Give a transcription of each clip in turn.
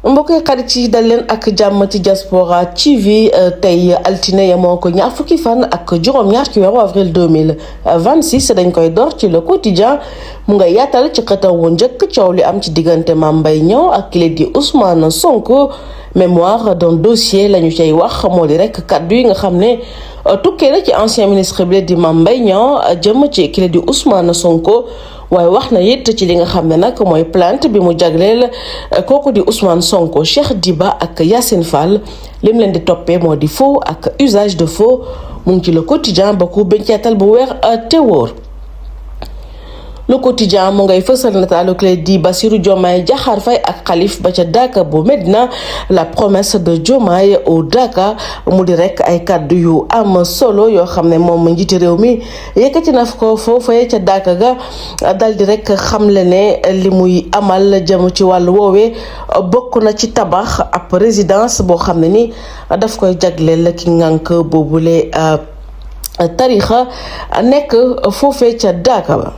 mbokk xarit yi dal leen ak jàmm ci Diaspora TV tey altine yemoo ko ñaar fukki fan ak juróom-ñaar ci weeru avril 2026 dañ koy door ci le quotidien mu nga yaatal ci xëtam wu njëkk coow li am ci diggante Mame Mbaye Niang ak ki di Ousmane Sonko. Mémoire d'un dossier la ñu cay wax moo di rek kaddu yi nga xam ne tukkee na ci ancien ministre bi di Mame Mbaye Niang jëm ci ki di Ousmane Sonko. waaye wax na it ci li nga xam ne nag mooy plainte bi mu jagleel kooku di Ousmane Sonko Cheikh Diba ak Yacine Fall lim leen di toppee moo di faux ak usage de faux mu ngi ci le quotidien ba ku bënceetal bu weer te wóor. Le quotidien mu ngay fësal nataalu clé di Bassirou Diomaye Diakhar Faye ak Khalif ba ca Daaka bu Medina la promesse de Diomaye au Daaka mu di rek ay kaddu yu am solo yoo xam ne moom njiiti réew mi yëkkati na ko foofee ca Daaka ga dal di rek xamle ne li muy amal jëm ci wàllu woowee bokk na ci tabax ab résidence boo xam ne ni daf koy jagleel ki ngànk boobule tarixa nekk foofee ca Daaka ba.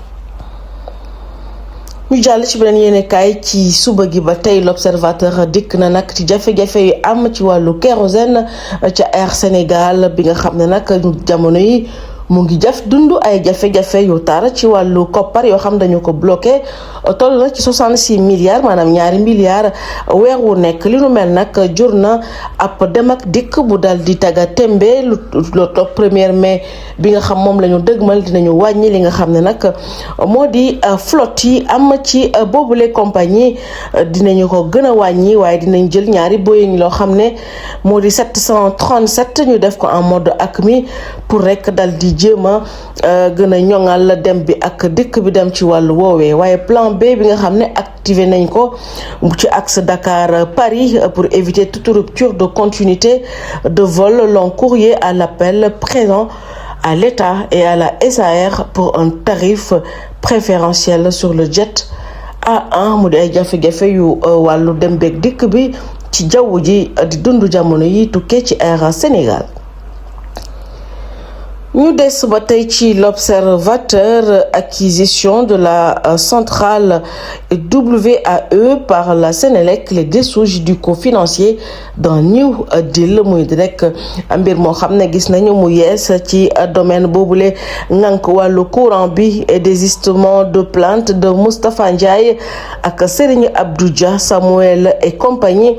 ñu jàll ci beneen yéenekaay ci suba gi ba tey l'observateur dikk na nag ci jafe-jafe yu am ci wàllu kérosène ca Air Sénégal bi nga xam ne nag jamono yi mu ngi dund ay jafe-jafe yu tar ci wàllu koppar yoo xam dañu ko bloqué toll na ci 66 milliards maanaam ñaari milliards weer wu nekk li nu mel nag jur na ab dem ak dikk bu dal di taga tembe lu toog 1er mai bi nga xam moom la ñu dëgmal dinañu wàññi li nga xam ne nag moo di flotte yi am ci boobule compagnie dinañu ko gën a wàññi waaye dinañ jël ñaari Boeing loo xam ne moo di 737 ñu def ko en mode ACMI pour rek dal di jéem a gën a ñoŋal dem bi ak dikk bi dem ci wàllu woowee waaye plan B bi nga xam ne activé nañ ko ci axe Dakar-Paris pour éviter toute rupture de continuité de vol long courrier à l'appel présent à l'État et à la SAR pour un tarif préférentiel sur le jet A1 mu di ay jafe-jafe yu wàllu dem beeg dikk bi ci jaww ji di dundu jamono yi tukkee ci Air Sénégal. ñu des ba tey ci l'observateur acquisition de la centrale WAE par la Sénélec les dessous du cofinancier d'un new deal muy rek mbir moo xam ne gis nañu mu yees ci domaine boobule ngànk wàllu courant bi et désistement de plainte de Moustapha Ndiaye ak Serigne Abdou Dia Samuel et compagnie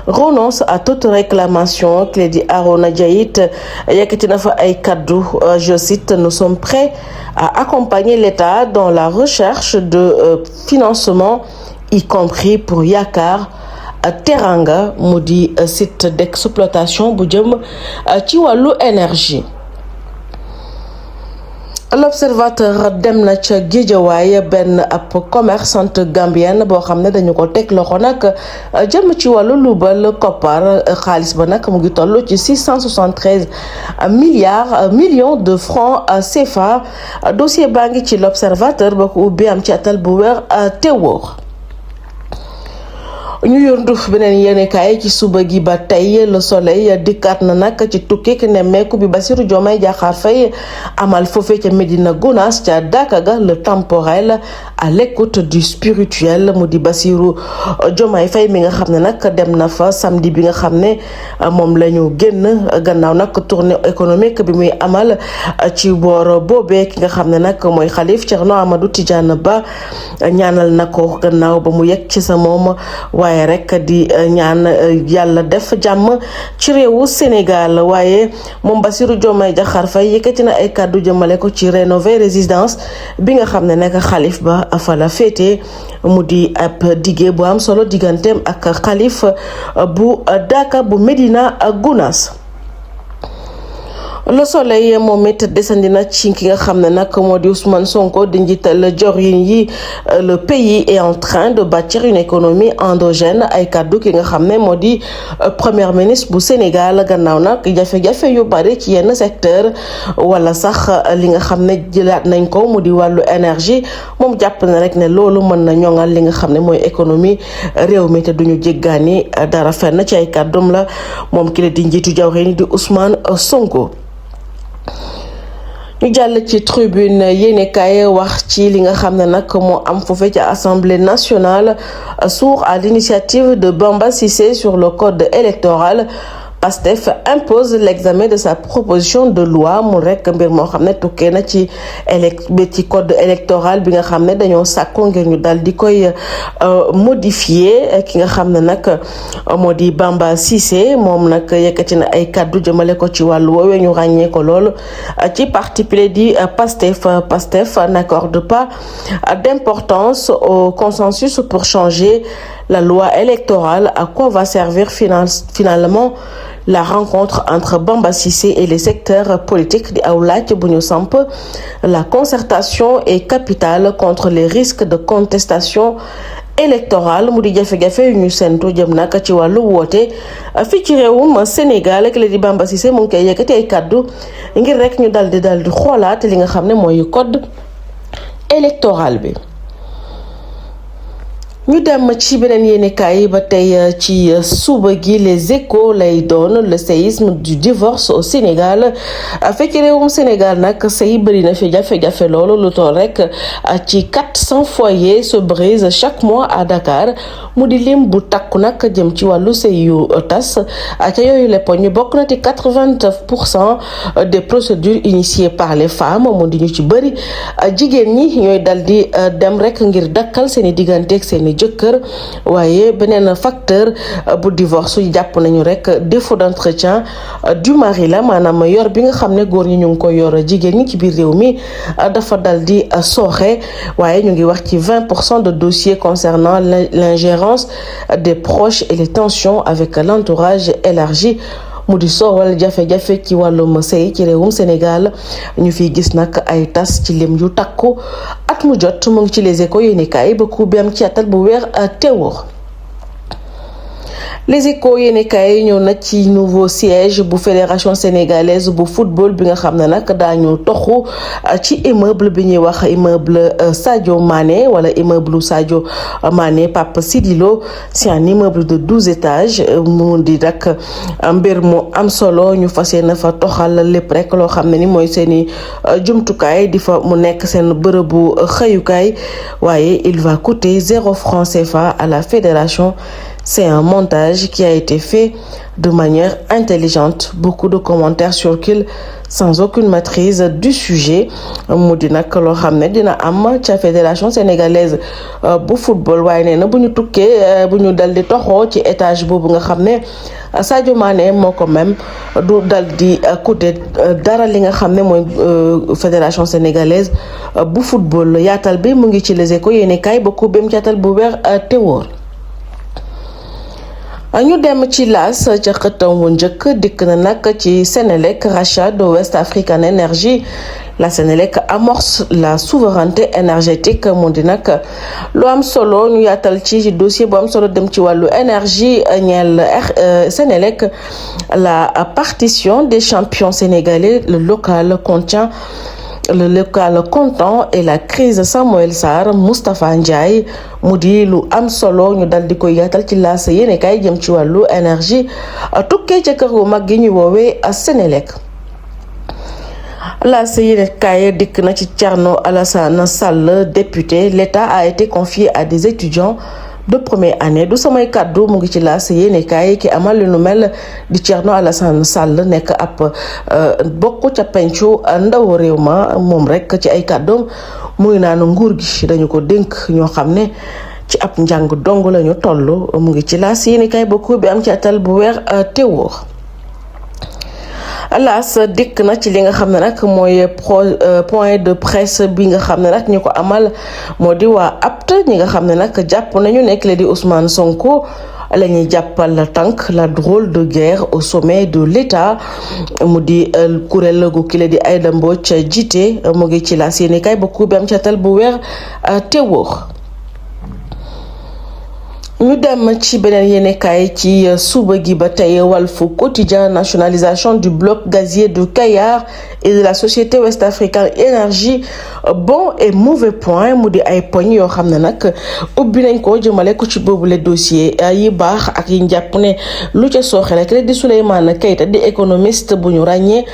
renonce à toute réclamation clé di Arona Diayit yëkkati na fa ay kaddu je cite nous sommes prêts à accompagner l'État dans la recherche de financement y compris pour Yakar Teranga mu di site d'exploitation bu jëm ci wàllu énergie. L'observateur dem na ca Guédiawaye benn ab commerçante gambienne boo xam ne dañu ko teg loxo nag jëm ci wàllu luubal koppar xaalis ba nag mu ngi toll ci 673 millions de francs CFA dossier baa ngi ci l'observateur ba ko ubbi am ci atal bu weer te wóor. ñu yóndu beneen yéenekaay ci suba gi ba tey Le Soleil dikkaat na nag ci tukki nemmeeku bi Bassirou Diomaye Diakhar Faye amal foofee ca Medina Gounass ca Daaka ga le temporel à l'écoute du spirituel mu di Bassirou Diomaye Faye mi nga xam ne nag dem na fa samedi bi nga xam ne moom la ñu génn gannaaw nag tournée économique bi muy amal ci boor boobee ki nga xam ne nag mooy xalif Thierno Amadou Tidiane Ba ñaanal na ko gannaaw ba mu yegg ci sa moom waaye rek di ñaan yàlla def jàmm ci réewu Sénégal waaye moom Bassirou Diomaye Diakhar Faye yëkkati na ay kàddu jëmale ko ci rénover résidence bi nga xam ne nag xalif ba fa la féete mu di ab diggé bu am solo digganteem ak xalif bu Daaka bu Medina Gounass. Le Soleil moom it desandi na ci ki nga xam ne nag moo di Ousmane Sonko di njiital joriñ yi le pays est en train de bâtir une économie endogène ay kaddu ki nga xam ne moo di premier ministre bu Sénégal gannaaw nag jafe-jafe yu bari ci yenn secteur wala sax li nga xam ne jëlaat nañ ko mu di wàllu énergie moom jàpp na rek ne loolu mën na ñoŋal li nga xam ne mooy économie réew mi te duñu jéggaani dara fenn ci ay kàddum la moom ki la di njiitu jawriñ di Ousmane Sonko. ñu jàll ci tribune yéenekaay wax ci li nga xam ne nag moo am foofee ci assemblée nationale sourd à l'initiative de Bamba Cissé sur le code électoral. Pastef impose l'examen de sa proposition de loi mu rek mbir moo xam ne tukkee na ci code électoral bi nga xam ne dañoo sàkku ngir ñu dal di koy modifier ki nga xam ne nag moo di Bamba Cissé moom nag yëkkati na ay kàddu jëmale ko ci wàllu woowee ñu ràññee ko loolu ci parti pile di Pastef n'accorde pas d'importance au consensus pour changer la loi électorale. À quoi va servir finalement la rencontre entre Bamba Cissé et les secteurs politiques di aw laaj bu ñu samp. La concertation est capitale contre les risques de contestation électorale mu di jafe-jafe yu ñu sentu jëm nag ci wàllu woote fii ci réewum Sénégal ak la di Bamba Cissé mu ngi koy yëkkati ay kàddu ngir rek ñu dal di xoolaat li nga xam ne mooy code électoral bi. ñu dem ci beneen yéenekaay ba tey ci suba gi Les Échos lay doon le séisme du divorce au Sénégal fekk réewum Sénégal nag sëy bëri na fi jafe-jafe loolu lu toll rek ci 400 foyers se brisent chaque mois à Dakar mu di lim bu takku nag jëm ci wàllu sëy yu tas ca yooyu lépp ñu bokk na ci 80% des procédures initiées par les femmes mu di ñu ci bëri jigéen ñi ñooy dal di dem rek ngir dakkal seeni digganteeg seeni jëkkër waaye beneen facteur bu divorce yu jàpp nañu rek défaut d'entretien du mari la maanaam yor bi nga xam ne góor ñi ñu ngi ko yor jigéen ñi ci biir réew mi dafa dal di sooxe waaye ñu ngi wax ci 20% de dossiers concernant l'ingérence des proches et les tensions avec l'entourage élargi mu di soowal jafe-jafe ci wàllum sëy ci réewum Sénégal ñu fiy gis nag ay tas ci lim yu takku at mu jot mu ngi ci Les Échos yéenekaay ba ku bi am ci atal bu weer teewoo. Les Échos yéenekaay ñëw na ci nouveau siège bu fédération sénégalaise bu football bi nga xam ne nag daañu toxu ci immeuble bi ñuy wax immeuble Sadio Mané wala immeuble Sadio Mané Pape Sidilo. C'est un immeuble de 12 étages mu di nag mbir mu am solo ñu fas yéene fa toxal lépp rek loo xam ne ni mooy seeni jumtukaay di fa mu nekk seen bërëbu xëyukaay waaye il va coûter 0 franc CFA à la fédération. C'est un montage qui a été fait de manière intelligente. Beaucoup de commentaires circulent sans aucune maîtrise du sujet mu di nag loo xam ne dina am ca fédération sénégalaise bu football waaye nee na bu ñu tukkee bu ñu dal di toxoo ci étage boobu nga xam ne Sadio Mané moo ko même du dal di coûter dara li nga xam ne mooy fédération sénégalaise bu football yaatal bi mu ngi ci Les Échos yéenekaay ba ku bem ci yaatal bu weer te wóor. ñu dem ci L'As ca xëtam wu njëkk dikk na nag ci Senelec rachat de West African Energy. La Senelec amorce la souveraineté énergétique mu di nag lu am solo ñu yaatal ci dossier bu am solo dem ci wàllu énergie ñeel Senelec. La partition des champions sénégalais le local comptant et la crise Samuel Sarr Moustapha Ndiaye mu di lu am solo ñu dal di koy yaatal ci L'As yéenekaay jëm ci wàllu énergie tukkee ca kër gu mag gi ñu woowee Senelec. L'As yéenekaay dikk na ci Thierno Alassane Sall député. L'État a été confié à des étudiants de première année du samay kàddu mu ngi ci L'As yéenekaay ki amal lu nu mel di Thierno Alassane Sall nekk ab bokk ca pencu ndaw réew ma moom rek ci ay kàddoom muy naan nguur gi dañu ko dénk ñoo xam ne ci ab njàng dong lañu toll mu ngi ci L'As yéenekaay bokku bi am ci atal bu weer teewoo. L'As dikk na ci li nga xam ne nag mooy point de presse bi nga xam ne nag ñu ko amal moo di waa APT ñi nga xam ne nag jàpp nañu nekk la di Ousmane Sonko la ñuy jàppal tànk la drôle de guerre au sommet de l'État mu di kuréel gu kile di Aïda Mbodj jiite mu ngi ci L'As yéenekaay ba ku bi am catal bu weer teewoo. ñu dem ci beneen yéenekaay ci suba gi ba tey Walf Quotidien, nationalisation du bloc gazier de Kayar et de la société West African Energy, bon et mauvais point, mu di ay poñ yoo xam ne nag ubbi nañ ko jëmale ko ci boobule dossier yi baax ak yi jàpp ne lu ca sooxe rek di Souleymane Keita di économiste bu ñu ràññee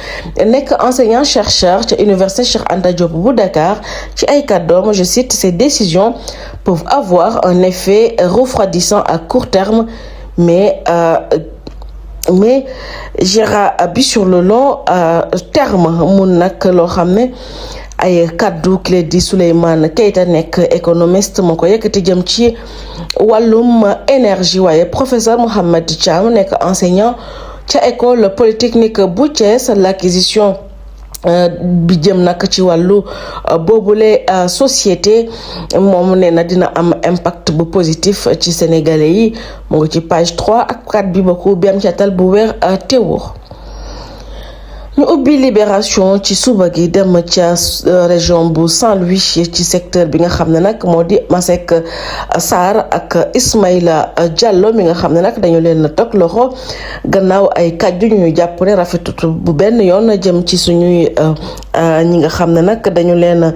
nekk enseignant chercheur ca université Cheikh Anta Diop bu Dakar ci ay kàddoom, je cite: ces décisions peuvent avoir un effet refroidissant à court terme, mais gérera bi sur le long terme. mun nag loo xam ne ay kaddu clé di Souleymane Keita nekk économiste moo ko yëkkati jëm ci wàllum énergie. Waaye professeur Mohamed Thiam nekk enseignant ca école polytechnique bu Thiès, l'acquisition bi jëm nag ci wàllu boobule société moom nee na dina am impact bu positif ci sénégalais yi. mu ngi ci page 3 ak 4 bi bokku bi am catal bu weer teewoo. ñu ubbi Libération ci suba gi dem ca région bu Saint-Louis ci secteur bi nga xam ne nag moo di Masek Sarr ak Ismaïla Diallo mi nga xam ne nag dañu leen teg loxo gannaaw ay kàddu ñu jàpp ne rafetut bu benn yoon jëm ci suñuy ñi nga xam ne nag dañu leen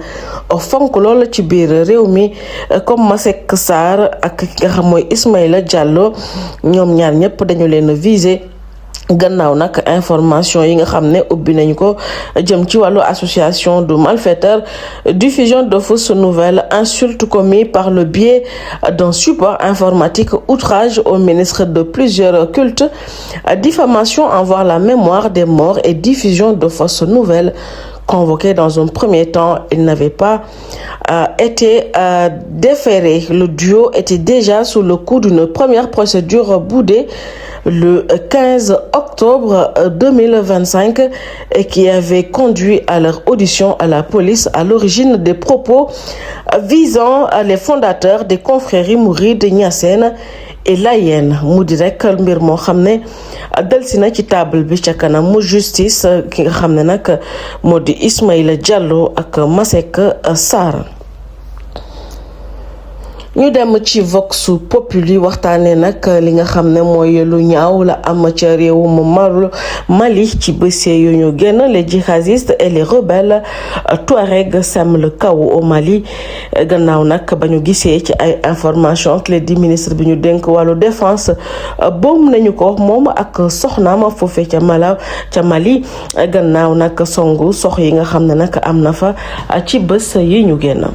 fonk lool ci biir réew mi comme Masek Sarr ak ki nga xam mooy Ismaïla Diallo. ñoom ñaar ñëpp dañu leen visé gannaaw nag information yi nga xam ne ubbi nañu ko jëm ci wàllu association de malfaiteurs, diffusion de fausses nouvelles, insultes commis par le biais d'un support informatique, outrage au ministre de plusieurs cultes, diffamation envers la mémoire des morts et diffusion de fausses nouvelles. Convoqué dans un premier temps, il n'avait pas été déféré. Le duo était déjà sous le coup d'une première procédure boudée le 15 octobre 2025 et qui avait conduit à leur audition à la police à l'origine des propos visant les fondateurs des confréries mourides Niassène et Layène. mu di rek mbir moo xam ne delsi na ci table bi ca kanam mu justice ki nga xam ne nag moo di Ismaïla Diallo ak Masek Sarr. ñu dem ci Vox Populi waxtaanee nag li nga xam ne mooy lu ñaaw la am ca réewum Mali ci bés yu ñu génn. Les djihadistes et les rebelles Touareg sèment le chaos au Mali gannaaw nag ba ñu gisee ci ay information clé di ministre bi ñu dénk wàllu défense boom nañu ko moom ak soxnaam foofee ca Mali gannaaw nag songu sox yi nga xam ne nag am na fa ci bés yi ñu génn.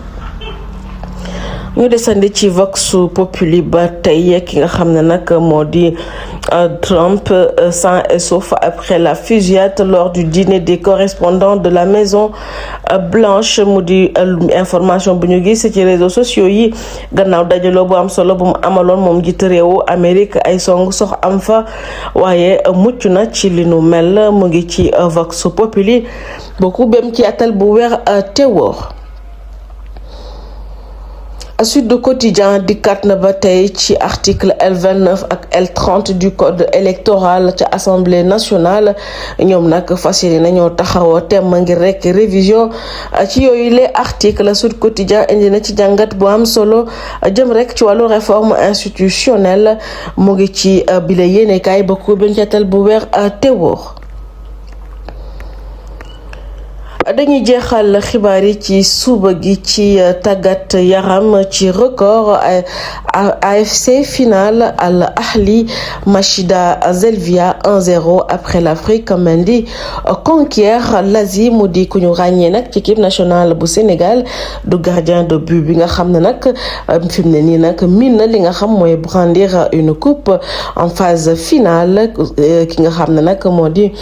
ñu desandi ci Vox Populi ba tey ki nga xam ne nag moo di Trump sain et sauf après la fusillade lors du dîner des correspondants de la Maison Blanche. mu di information bu ñu gis ci réseaux sociaux yi gannaaw dajaloo bu am solo bu mu amaloon moom jiite réewu Amérique. ay song sox am fa waaye mucc na ci li nu mel. mu ngi ci Vox Populi bokku bem ci atal bu weer teewoor. Sud du Quotidien dikkaat na ba tey ci article L29 ak L30 du code électoral ca Assemblée nationale. ñoom nag fas yéene nañoo taxawoo temm ngir rek révision ci yooyu les articles. Sud Quotidien indi na ci jàngat bu am solo jëm rek ci wàllu réforme institutionnelle. mu ngi ci bile yéenekaay ba ku bencatal bu weer teewoo. dañuy jeexal xibaar yi ci suba gi ci tàggat yaram ci record. AFC finale Al Ahli Machida Zelvia 1-0 après l'Afrique. Mendy conquiert l'Asie. mu di ku ñu ràññee nag ci équipe nationale bu Sénégal du gardien de but bi nga xam ne nag fi mu ne nii nag min na li nga xam mooy brandir une coupe en phase finale. ki nga xam ne nag moo di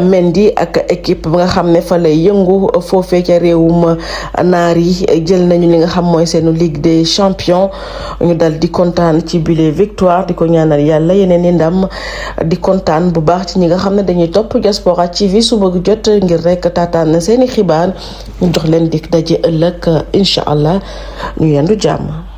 Mendy ak équipe bi nga xam ne fa lay yëngu foofee ca réewum naar yi jël nañu li nga xam mooy seenu Ligue des champions. ñu dal di kontaan ci bile victoire di ko ñaanal yàlla yeneen i ndam. di kontaan bu baax ci ñi nga xam ne dañuy topp Diaspora TV suba gu jot ngir rek taataan seeni xibaar. ñu jox leen di daje ëllëg incha allah ñu yendu jàmm.